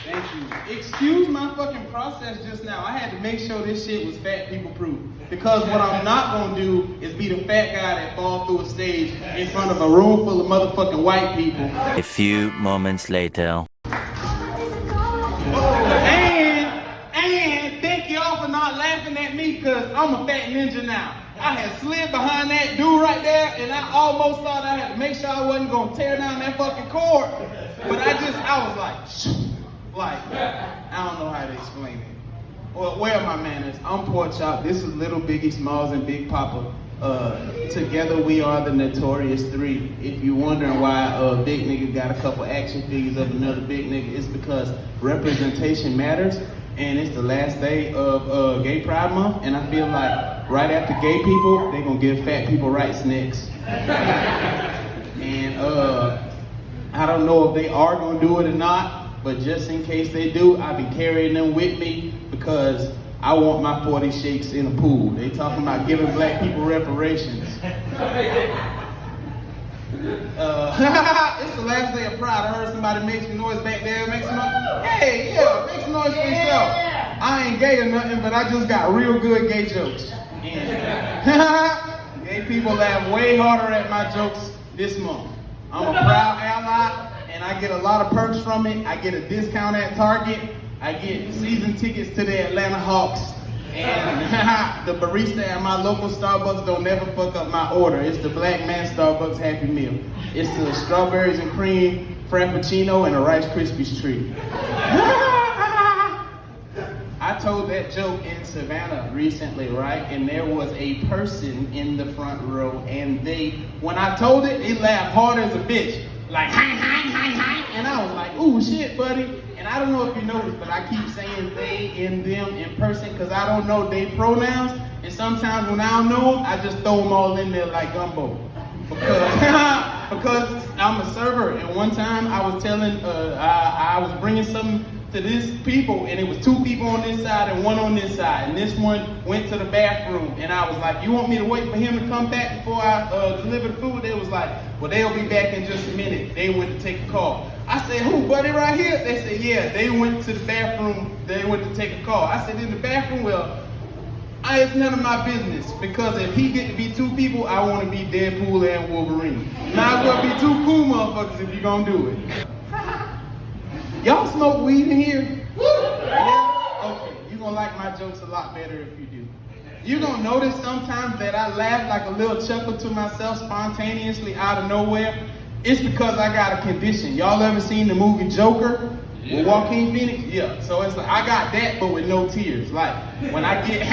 Thank you. Excuse my fucking process just now. I had to make sure this shit was fat people proof. Because what I'm not gonna do is be the fat guy that falls through a stage in front of a room full of motherfucking white people. A few moments later. And thank y'all for not laughing at me because I'm a fat ninja now. I had slid behind that dude right there and I almost thought I had to make sure I wasn't gonna tear down that fucking cord. But I was like, I don't know how to explain it. Well, where are my manners? I'm Pork Chop. This is Little Biggie Smalls and Big Papa. Together we are the Notorious Three. If you're wondering why a big nigga got a couple action figures of another big nigga, it's because representation matters. And it's the last day of Gay Pride Month, and I feel like right after gay people, they're gonna give fat people rights next. And I don't know if they are gonna do it or not, but just in case they do, I'll be carrying them with me because I want my 40 shakes in a pool. They talking about giving black people reparations. It's the last day of Pride. I heard somebody make some noise back there. Make some noise. Hey, yeah, make some noise for yourself. I ain't gay or nothing, but I just got real good gay jokes. And gay people laugh way harder at my jokes this month. I'm a proud ally, and I get a lot of perks from it. I get a discount at Target. I get season tickets to the Atlanta Hawks. And the barista at my local Starbucks don't never fuck up my order. It's the Black Man Starbucks Happy Meal. It's the strawberries and cream Frappuccino and a Rice Krispies treat. I told that joke in Savannah recently, right? And there was a person in the front row, and when I told it, they laughed hard as a bitch. Like, hi. And I was like, ooh, shit, buddy. And I don't know if you noticed, but I keep saying they and them in person because I don't know they pronouns. And sometimes when I don't know them, I just throw them all in there like gumbo. Because I'm a server. And one time I was telling, I was bringing something to these people, and it was two people on this side and one on this side. And this one went to the bathroom. And I was like, you want me to wait for him to come back before I deliver the food? They was like, well, they'll be back in just a minute. They went to take a call. I said, who, buddy, right here? They said, yeah, they went to the bathroom. They went to take a call. I said, in the bathroom? Well, it's none of my business, because if he get to be two people, I want to be Deadpool and Wolverine. Now it's gonna be two cool motherfuckers if you're gonna do it. Y'all smoke weed in here? Yeah? Okay, you're gonna like my jokes a lot better if you do. You're gonna notice sometimes that I laugh like a little chuckle to myself spontaneously out of nowhere. It's because I got a condition. Y'all ever seen the movie Joker with Joaquin Phoenix? Yeah, so it's like, I got that, but with no tears. Like, when I get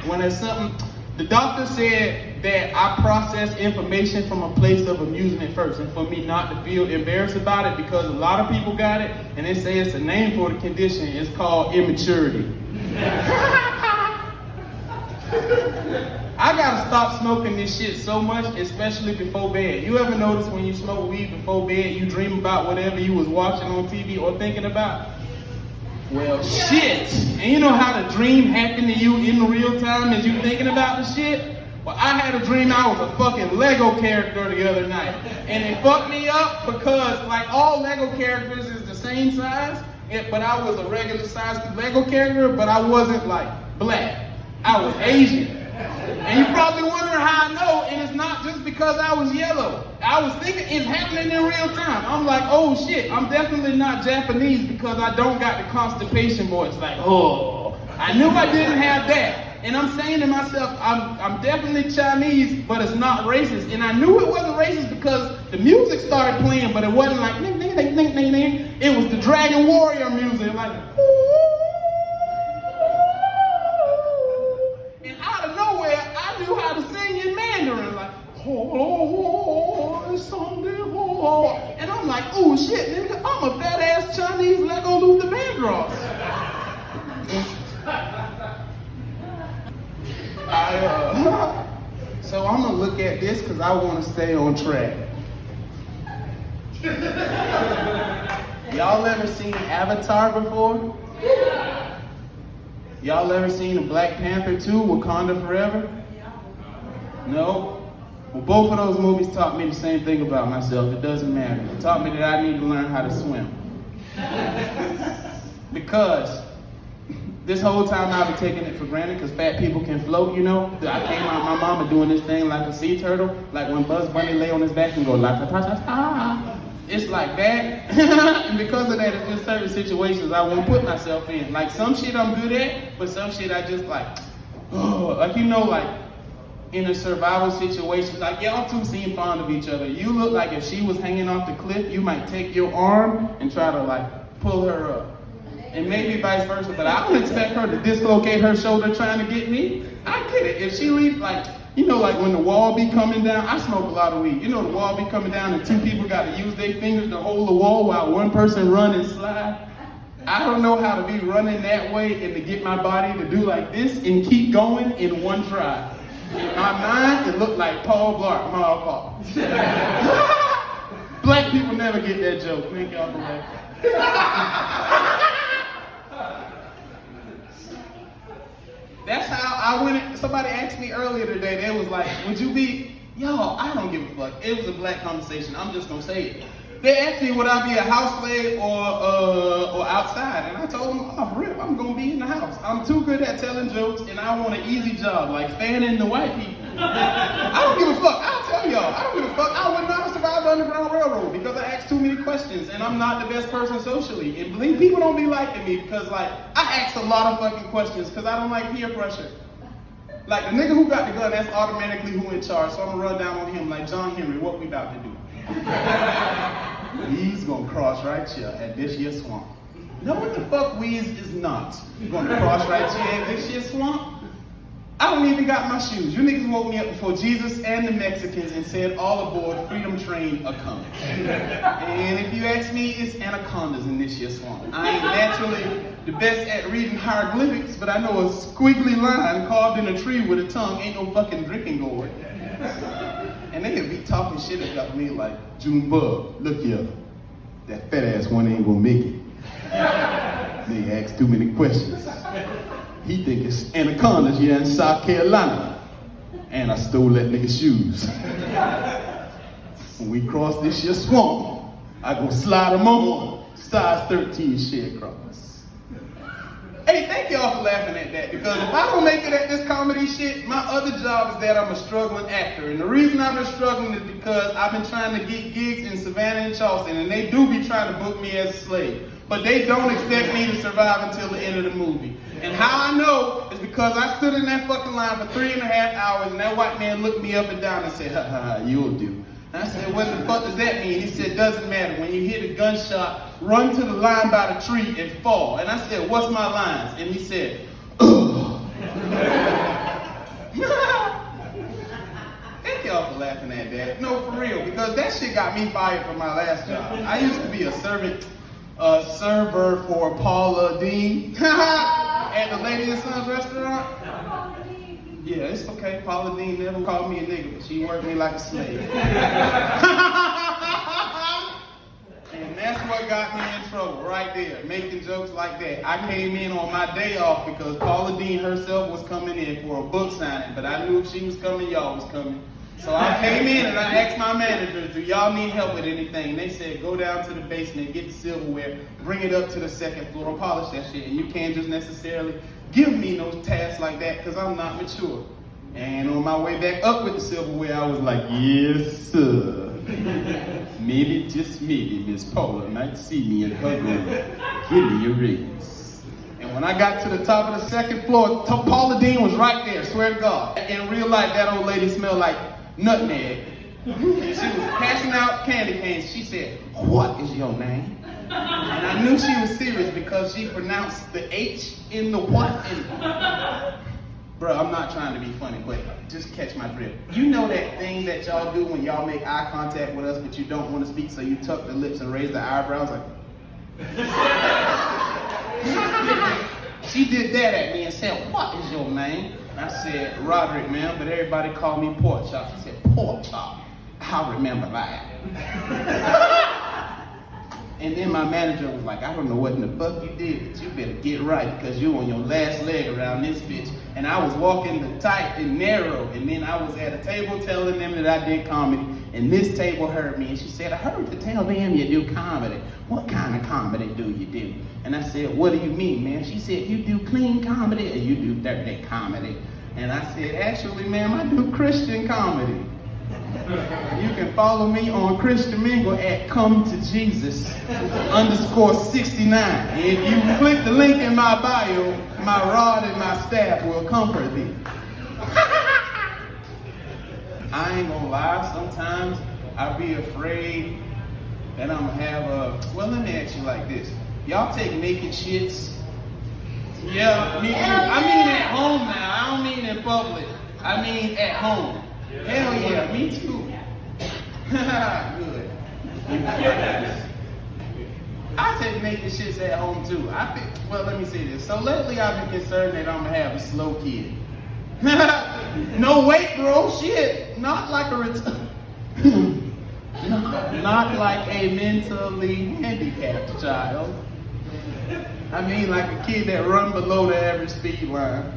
when there's something, the doctor said that I process information from a place of amusement first, and for me not to feel embarrassed about it, because a lot of people got it, and they say it's a name for the condition. It's called immaturity. I gotta stop smoking this shit so much, especially before bed. You ever notice when you smoke weed before bed, you dream about whatever you was watching on TV or thinking about? Well, shit. And you know how the dream happened to you in real time as you thinking about the shit? Well, I had a dream I was a fucking Lego character the other night. And it fucked me up because, like, all Lego characters is the same size, but I was a regular size Lego character, but I wasn't, like, black. I was Asian. And you're probably wondering how I know, and it's not just because I was yellow. I was thinking it's happening in real time. I'm like, oh shit, I'm definitely not Japanese because I don't got the constipation voice. Like, oh, I knew I didn't have that. And I'm saying to myself, I'm definitely Chinese, but it's not racist. And I knew it wasn't racist because the music started playing, but it wasn't like, ning, ning, ning, ning, ning, ning. It was the Dragon Warrior music, like, I knew how to sing in Mandarin, like, and I'm like, oh shit, nigga, I'm a fat ass Chinese Lego Luther Vandross. So I'm gonna look at this because I want to stay on track. Y'all ever seen Avatar before? Y'all ever seen a Black Panther 2, Wakanda Forever? No? Well, both of those movies taught me the same thing about myself. It doesn't matter. It taught me that I need to learn how to swim. because this whole time I've been taking it for granted because fat people can float, you know. I came out my mama doing this thing like a sea turtle, like when Buzz Bunny lay on his back and go la ta ta ta ta. It's like that. And because of that, it's just certain situations I won't put myself in. Like some shit I'm good at, but some shit I just like, oh, like you know, like in a survival situation, like y'all two seem fond of each other. You look like if she was hanging off the cliff, you might take your arm and try to like pull her up. And maybe vice versa, but I don't expect her to dislocate her shoulder trying to get me. I get it. If she leaves, like, you know, like when the wall be coming down, I smoke a lot of weed. You know, the wall be coming down and two people got to use their fingers to hold the wall while one person run and slide. I don't know how to be running that way and to get my body to do like this and keep going in one try. In my mind, it looked like Paul Blart, my fault. Black people never get that joke. Thank y'all for that. That's how I went. Somebody asked me earlier today, they was like, would you be, I don't give a fuck. It was a black conversation, I'm just gonna say it. They asked me, would I be a house slave or outside? And I told them, off rip, I'm gonna be in the house. I'm too good at telling jokes and I want an easy job, like fanning the white people. I don't give a fuck, I'll tell y'all, I don't give a fuck. I would not have survived the Underground Railroad because I asked too many questions and I'm not the best person socially. And believe people don't be liking me because like, I ask a lot of fucking questions because I don't like peer pressure. Like the nigga who got the gun, that's automatically who in charge. So I'm gonna run down on him like, John Henry, what we about to do? We's gonna cross right here at this here swamp. No, what the fuck We's is not. You're gonna cross right here at this here swamp? I don't even got my shoes. You niggas woke me up before Jesus and the Mexicans and said, all aboard, freedom train a coming. And if you ask me, it's anacondas in this here swamp. I ain't naturally the best at reading hieroglyphics, but I know a squiggly line carved in a tree with a tongue ain't no fucking drinking gourd. And they could be talking shit about me like, Junebug, look here, that fat ass one ain't gonna make it. Nigga asked too many questions. He think it's anacondas here in South Carolina. And I stole that nigga's shoes. When we cross this here swamp, I go slide them on, size 13 sharecroppers. Hey, thank y'all for laughing at that, because if I don't make it at this comedy shit, my other job is that I'm a struggling actor. And the reason I've been struggling is because I've been trying to get gigs in Savannah and Charleston, and they do be trying to book me as a slave. But they don't expect me to survive until the end of the movie. And how I know is because I stood in that fucking line for 3.5 hours, and that white man looked me up and down and said, ha ha ha, you'll do. And I said, what the fuck does that mean? He said, doesn't matter. When you hear the gunshot, run to the line by the tree and fall. And I said, what's my lines? And he said, ugh. Thank y'all for laughing at that. No, for real, because that shit got me fired from my last job. I used to be a server for Paula Dean at the Lady and Sons restaurant. Yeah, it's okay. Paula Dean never called me a nigga, but she worked me like a slave. And that's what got me in trouble right there, making jokes like that. I came in on my day off because Paula Dean herself was coming in for a book signing, but I knew if she was coming, y'all was coming. So I came in and I asked my managers, do y'all need help with anything? They said, go down to the basement, get the silverware, bring it up to the 2nd floor and polish that shit. And you can't just necessarily give me no tasks like that because I'm not mature. And on my way back up with the silverware, I was like, yes, sir. Maybe, just maybe, Miss Paula might see me in her room. Give me a raise. And when I got to the top of the 2nd floor, Paula Dean was right there, swear to God. In real life, that old lady smelled like nutmeg. And she was passing out candy canes. She said, what is your name? And I knew she was serious because she pronounced the H in the what. Bro, I'm not trying to be funny, but just catch my drift. You know that thing that y'all do when y'all make eye contact with us, but you don't want to speak, so you tuck the lips and raise the eyebrows like... She did that at me and said, what is your name? And I said, Roderick, ma'am, but everybody called me Pork Chop. She said, Pork Chop? I'll remember that. And then my manager was like, I don't know what in the fuck you did, but you better get right because you on your last leg around this bitch. And I was walking the tight and narrow, and then I was at a table telling them that I did comedy, and this table heard me, and she said, I heard you tell them you do comedy. What kind of comedy do you do? And I said, what do you mean, ma'am? She said, you do clean comedy or you do dirty comedy? And I said, actually, ma'am, I do Christian comedy. You can follow me on Christian Mingle at @ComeToJesus_69. And if you click the link in my bio, my rod and my staff will comfort thee. I ain't gonna lie, sometimes I be afraid that I'm gonna have well, let me ask you like this. Y'all take naked shits? Yeah, me too. I mean at home now, I don't mean in public. I mean at home. Hell yeah, me too. Good. I take naked shits at home too. Well, let me say this. So lately I've been concerned that I'm gonna have a slow kid. No, wait, bro, shit. Not like not like a mentally handicapped child. I mean like a kid that run below the average speed line.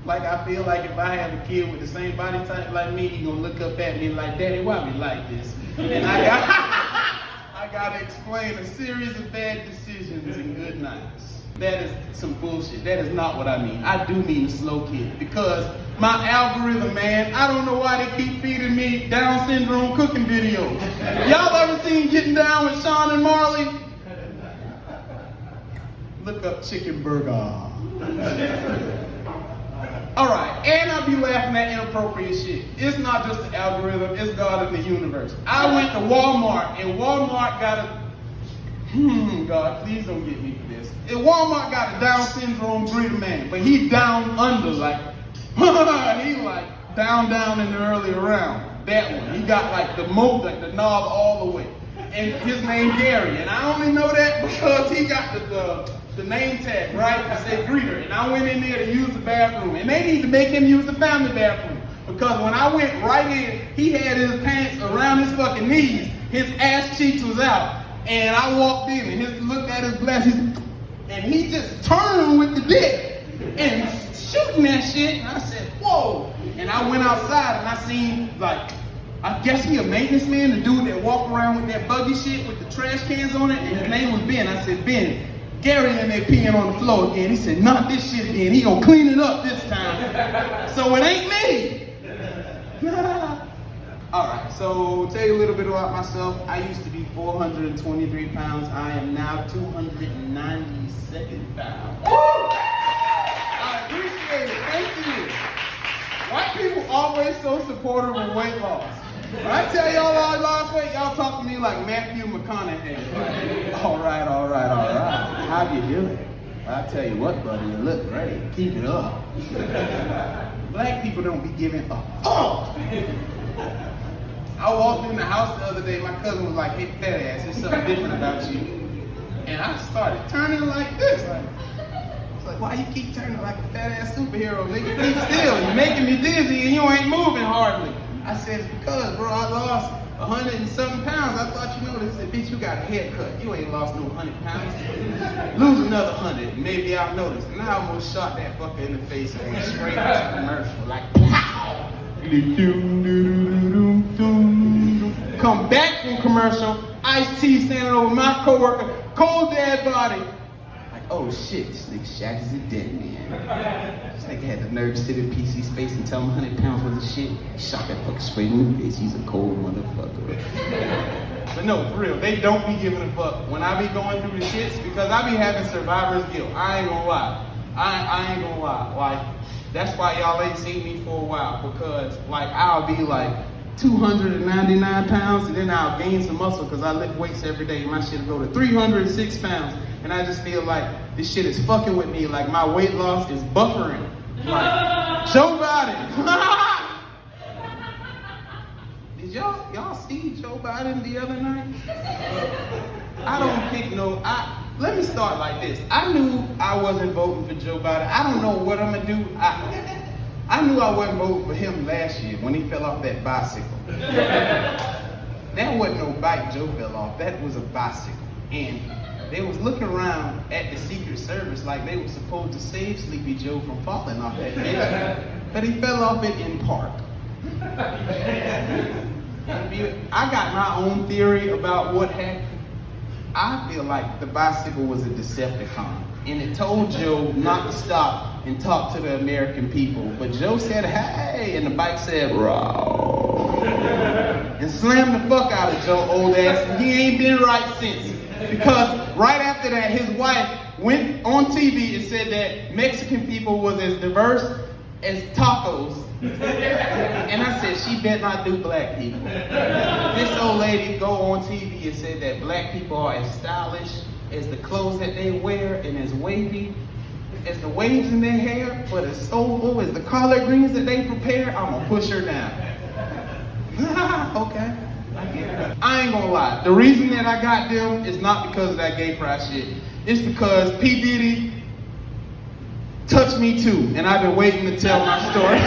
Like I feel like if I have a kid with the same body type like me, he gonna look up at me like, Daddy, why we like this? And I gotta explain a series of bad decisions and good nights. That is some bullshit. That is not what I mean. I do mean a slow kid because my algorithm, man, I don't know why they keep feeding me Down syndrome cooking videos. Y'all ever seen Getting Down with Sean and Marley? Look up chicken burger. All right, and I be laughing at inappropriate shit. It's not just the algorithm, it's God in the universe. I went to Walmart, and Walmart got a, God, please don't get me for this. And Walmart got a Down syndrome breeder man, but he down under, like, he like down in the early round. That one, he got like the knob all the way. And his name Gary, and I only know that because he got the name tag, right? I said greeter, and I went in there to use the bathroom, and they need to make him use the family bathroom because when I went right in, he had his pants around his fucking knees, his ass cheeks was out, and I walked in and looked at his glasses, and he just turned with the dick and shooting that shit, and I said, whoa! And I went outside and I seen like, I guess he a maintenance man, the dude that walk around with that buggy shit with the trash cans on it, and his name was Ben. I said, Ben, Gary in there peeing on the floor again. He said, not this shit again. He gonna clean it up this time. So it ain't me. All right, so tell you a little bit about myself. I used to be 423 pounds. I am now 297 pounds. I appreciate it. Thank you. White people always so supportive of weight loss. When I tell y'all I lost weight, y'all talk to me like Matthew McConaughey. Like, all right. How you doing? I tell you what, buddy, you look great. Keep it up. Black people don't be giving a fuck. I walked in the house the other day, my cousin was like, hey, fat ass, there's something different about you. And I started turning like this. Like, why you keep turning like a fat ass superhero, nigga? Keep still, you're making me dizzy and you ain't moving hardly. I said, it's because, bro, I lost 100 and something pounds. I thought you noticed. I said, bitch, you got a haircut. You ain't lost no 100 pounds. Lose another 100, maybe I'll notice. And I almost shot that fucker in the face and went straight to commercial. Like, pow! Come back from commercial, Ice-T standing over my coworker, cold dead body. Like, oh shit, this nigga Shaq is a dead man. This nigga had the nerve to sit in PC space and tell him 100 pounds worth of shit. He shot that fucker straight in the face. He's a cold motherfucker. But no, for real, they don't be giving a fuck when I be going through the shits because I be having survivor's guilt. I ain't gonna lie. I ain't gonna lie. Like, that's why y'all ain't seen me for a while because like I'll be like 299 pounds and then I'll gain some muscle because I lift weights every day. My shit will go to 306 pounds. And I just feel like this shit is fucking with me. Like my weight loss is buffering. Like Joe Biden. Did y'all see Joe Biden the other night? I don't pick let me start like this. I knew I wasn't voting for Joe Biden. I don't know what I'm gonna do. I knew I wasn't voting for him last year when he fell off that bicycle. That wasn't no bike Joe fell off. That was a bicycle. And they was looking around at the Secret Service like they were supposed to save Sleepy Joe from falling off that bitch. But he fell off it in park. I got my own theory about what happened. I feel like the bicycle was a Decepticon. And it told Joe not to stop and talk to the American people. But Joe said, hey, and the bike said, row. And slammed the fuck out of Joe, old ass, and he ain't been right since. Because right after that, his wife went on TV and said that Mexican people was as diverse as tacos. And I said, she better not do black people. This old lady go on TV and said that black people are as stylish as the clothes that they wear and as wavy as the waves in their hair, but as soulful as the collard greens that they prepare. I'm gonna push her down. Okay, I get it. I ain't gonna lie. The reason that I got them is not because of that gay pride shit. It's because P. Diddy touched me too, and I've been waiting to tell my story.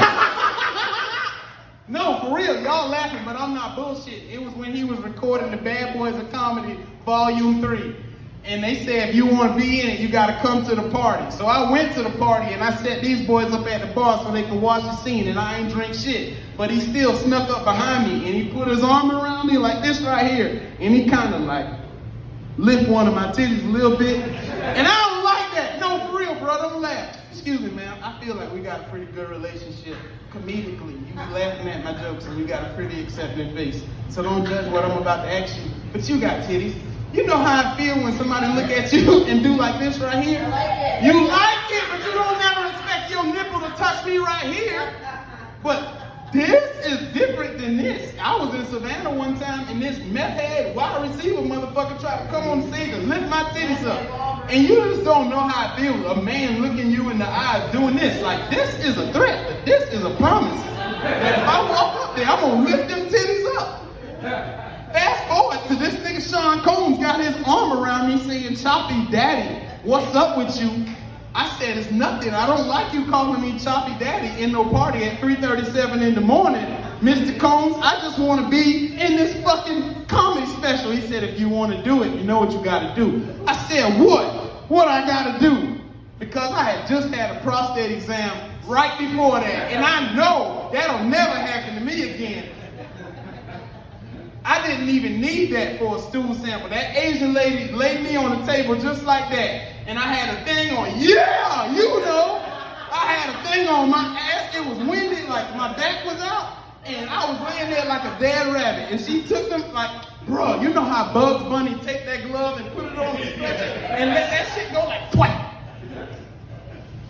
No, for real, y'all laughing, but I'm not bullshit. It was when he was recording the Bad Boys of Comedy Volume 3. And they said, if you want to be in it, you got to come to the party. So I went to the party and I set these boys up at the bar so they could watch the scene, and I ain't drink shit. But he still snuck up behind me and he put his arm around me like this right here. And he kind of like lift one of my titties a little bit. And I don't like that. No, for real, bro, don't laugh. Excuse me, ma'am. I feel like we got a pretty good relationship comedically. You be laughing at my jokes and we got a pretty accepting face. So don't judge what I'm about to ask you. But you got titties. You know how I feel when somebody look at you and do like this right here? You like it, but you don't never expect your nipple to touch me right here. But this is different than this. I was in Savannah one time and this meth head wide receiver motherfucker tried to come on stage and lift my titties up. And you just don't know how it feels, a man looking you in the eyes doing this. Like, this is a threat, but this is a promise. That if I walk up there, I'm gonna lift them titties up. Fast forward to this nigga Sean Combs got his arm around me saying, Choppy Daddy, what's up with you? I said, it's nothing. I don't like you calling me Choppy Daddy in no party at 3:37 in the morning. Mr. Combs, I just want to be in this fucking comedy special. He said, if you want to do it, you know what you got to do. I said, what? What I got to do? Because I had just had a prostate exam right before that. And I know that'll never happen to me again. I didn't even need that for a stool sample. That Asian lady laid me on the table just like that. And I had a thing on, yeah, you know. I had a thing on my ass. It was windy, like my back was out. And I was laying there like a dead rabbit. And she took them like, bro, you know how Bugs Bunny take that glove and put it on the stretcher and let that shit go like twat.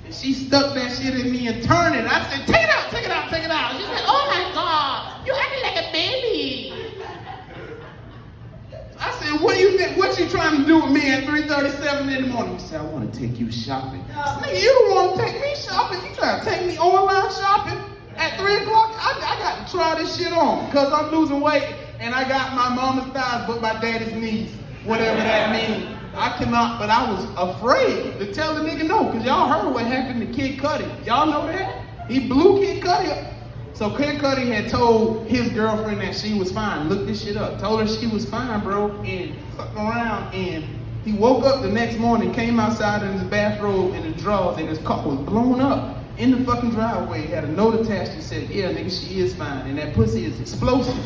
And she stuck that shit in me and turned it. I said, take it out, take it out, take it out. She said, oh my God, you acting like a baby. I said, what you trying to do with me at 3:37 in the morning? He said, I want to take you shopping. I said, nigga, you don't want to take me shopping. You trying to take me online shopping at 3 o'clock? I got to try this shit on because I'm losing weight and I got my mama's thighs but my daddy's knees, whatever that means. I cannot, but I was afraid to tell the nigga no because y'all heard what happened to Kid Cudi. Y'all know that? He blew Kid Cudi up. So Kid Cudi had told his girlfriend that she was fine. Look this shit up. Told her she was fine, bro, and fucked around. And he woke up the next morning, came outside in his bathrobe and his drawers, and his car was blown up in the fucking driveway. He had a note attached that said, yeah, nigga, she is fine, and that pussy is explosive.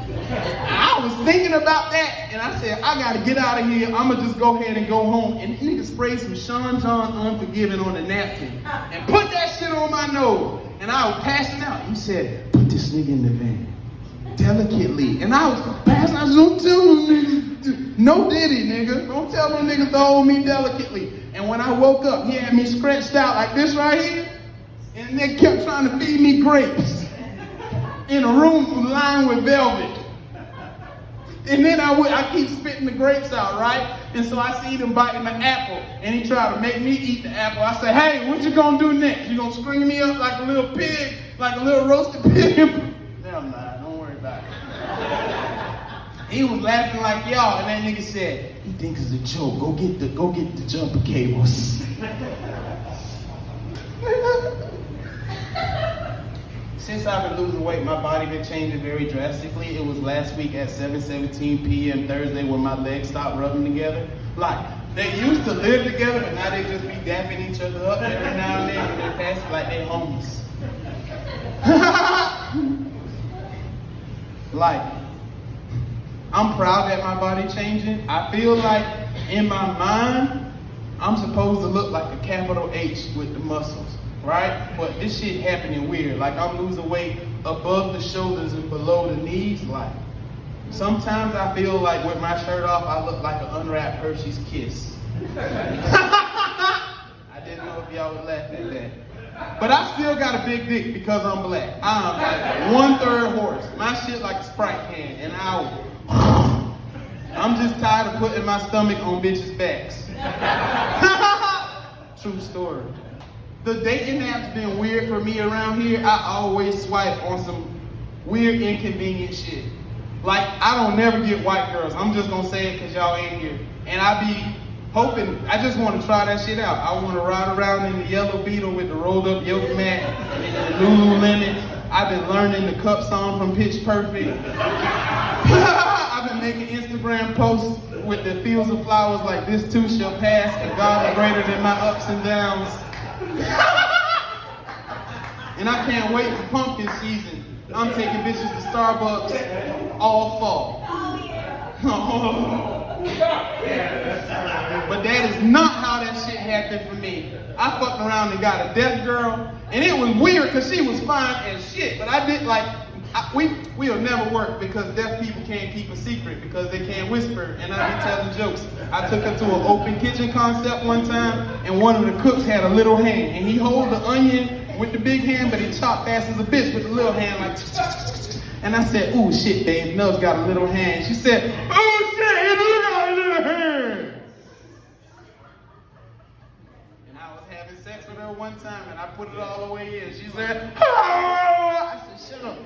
I was thinking about that, and I said, I gotta get out of here. I'ma just go ahead and go home. And the nigga sprayed some Sean John Unforgiven on the napkin and put that shit on my nose. And I was passing out. He said, put this nigga in the van delicately. And I was passing out. Don't tell them niggas. No diddy, nigga. Don't tell them niggas to hold me delicately. And when I woke up, he had me stretched out like this right here. And they kept trying to feed me grapes in a room lined with velvet. And then I keep spitting the grapes out, right? And so I see them biting the apple, and he tried to make me eat the apple. I said, hey, what you gonna do next? You gonna string me up like a little pig, like a little roasted pig? Hell nah, don't worry about it. He was laughing like y'all, and that nigga said, he thinks it's a joke. Go get the jumper cables. since I've been losing weight, my body been changing very drastically. It was last week at 7:17 p.m. Thursday when my legs stopped rubbing together. Like, they used to live together, but now they just be dapping each other up every now and then when they pass it like they homies. Like, I'm proud that my body changing. I feel like in my mind, I'm supposed to look like a capital H with the muscles, right? But this shit happening weird. Like, I'm losing weight above the shoulders and below the knees. Like, sometimes I feel like with my shirt off, I look like an unwrapped Hershey's Kiss. I didn't know if y'all would laugh at that. But I still got a big dick because I'm black. I'm like 1/3 horse. My shit like a Sprite can, and I'm just tired of putting my stomach on bitches' backs. True story. The dating app's been weird for me around here. I always swipe on some weird, inconvenient shit. Like, I don't never get white girls. I'm just gonna say it because y'all ain't here. And I be hoping, I just want to try that shit out. I want to ride around in the yellow Beetle with the rolled up yoga mat and the Lululemon. I've been learning the cup song from Pitch Perfect. I've been making Instagram posts with the fields of flowers like this too shall pass and God is greater than my ups and downs. And I can't wait for pumpkin season. I'm taking bitches to Starbucks all fall. But that is not how that shit happened for me. I fucked around and got a deaf girl, and it was weird because she was fine as shit. But I did we'll never work because deaf people can't keep a secret because they can't whisper, and I be telling jokes. I took her to an open kitchen concept one time, and one of the cooks had a little hand, and he hold the onion with the big hand, but he chopped fast as a bitch with the little hand, like. And I said, "Ooh, shit, babe, Nub's got a little hand." She said, "Oh shit, you got a little hand." And I was having sex with her one time, and I put it all the way in. She said, "Oh!" I said, shut up,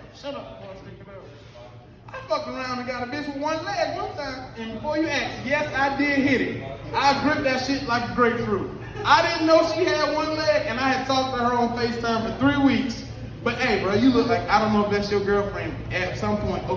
before I stick it up. I fucked around and got a bitch with one leg one time, and before you ask, yes, I did hit it. I gripped that shit like a grapefruit. I didn't know she had one leg, and I had talked to her on FaceTime for 3 weeks. But hey, bro, you look like, I don't know if that's your girlfriend. At some point you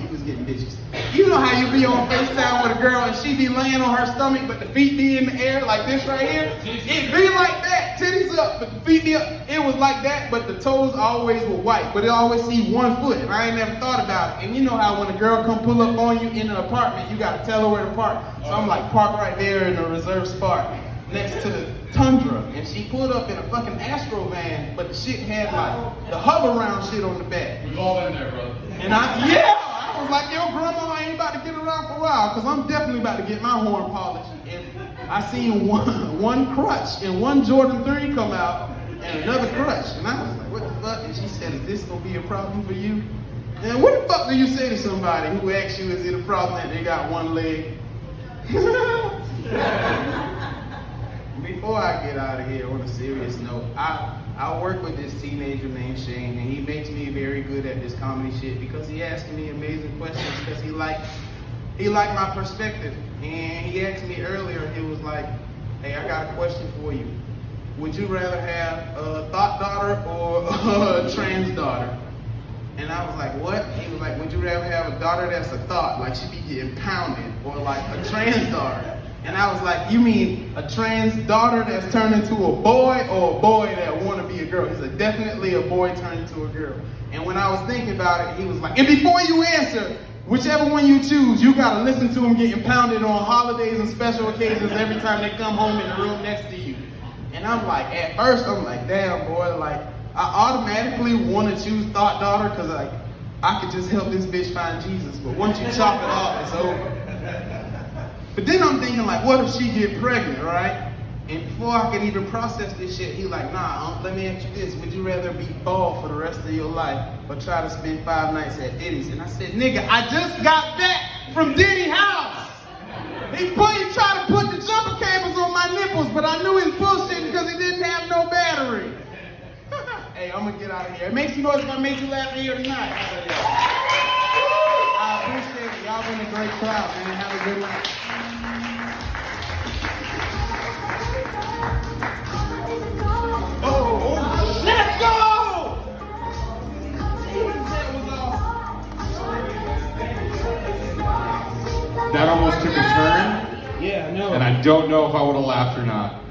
was getting bitches. You know how you be on FaceTime with a girl and she be laying on her stomach, but the feet be in the air like this right here? It be like that, titties up, but the feet be up. It was like that, but the toes always were white, but it always see one foot, and I ain't never thought about it. And you know how when a girl come pull up on you in an apartment, you gotta tell her where to park. So I'm like, park right there in a reserved spot next to the Tundra, and she pulled up in a fucking Astro van, but the shit had like the hover round shit on the back. We've all been there, brother. And I was like, yo, grandma, I ain't about to get around for a while, because I'm definitely about to get my horn polished. And I seen one crutch and one Jordan 3 come out and another crutch. And I was like, what the fuck? And she said, is this gonna be a problem for you? And what the fuck do you say to somebody who asks you, is it a problem that they got one leg? Before I get out of here, on a serious note, I work with this teenager named Shane, and he makes me very good at this comedy shit because he asks me amazing questions because he liked my perspective. And he asked me earlier, he was like, hey, I got a question for you. Would you rather have a thought daughter or a trans daughter? And I was like, what? He was like, would you rather have a daughter that's a thought, like she be getting pounded, or like a trans daughter? And I was like, you mean a trans daughter that's turned into a boy, or a boy that want to be a girl? He said, definitely a boy turned into a girl. And when I was thinking about it, he was like, and before you answer, whichever one you choose, you gotta listen to them getting pounded on holidays and special occasions every time they come home in the room next to you. And I'm like, at first, I'm like, damn, boy, like, I automatically want to choose thought daughter because like, I could just help this bitch find Jesus. But once you chop it off, it's over. But then I'm thinking like, what if she get pregnant, right? And before I could even process this shit, he like, nah, let me ask you this. Would you rather be bald for the rest of your life or try to spend 5 nights at Diddy's? And I said, nigga, I just got back from Diddy's house. He tried to put the jumper cables on my nipples, but I knew he was bullshitting because he didn't have no battery. Hey, I'm gonna get out of here. Make some noise if I made you laugh here tonight. I appreciate it. Y'all been a great crowd, man. Have a good night. Oh, let's go! that almost took a turn, Yeah, I know. and I don't know if I would have laughed or not.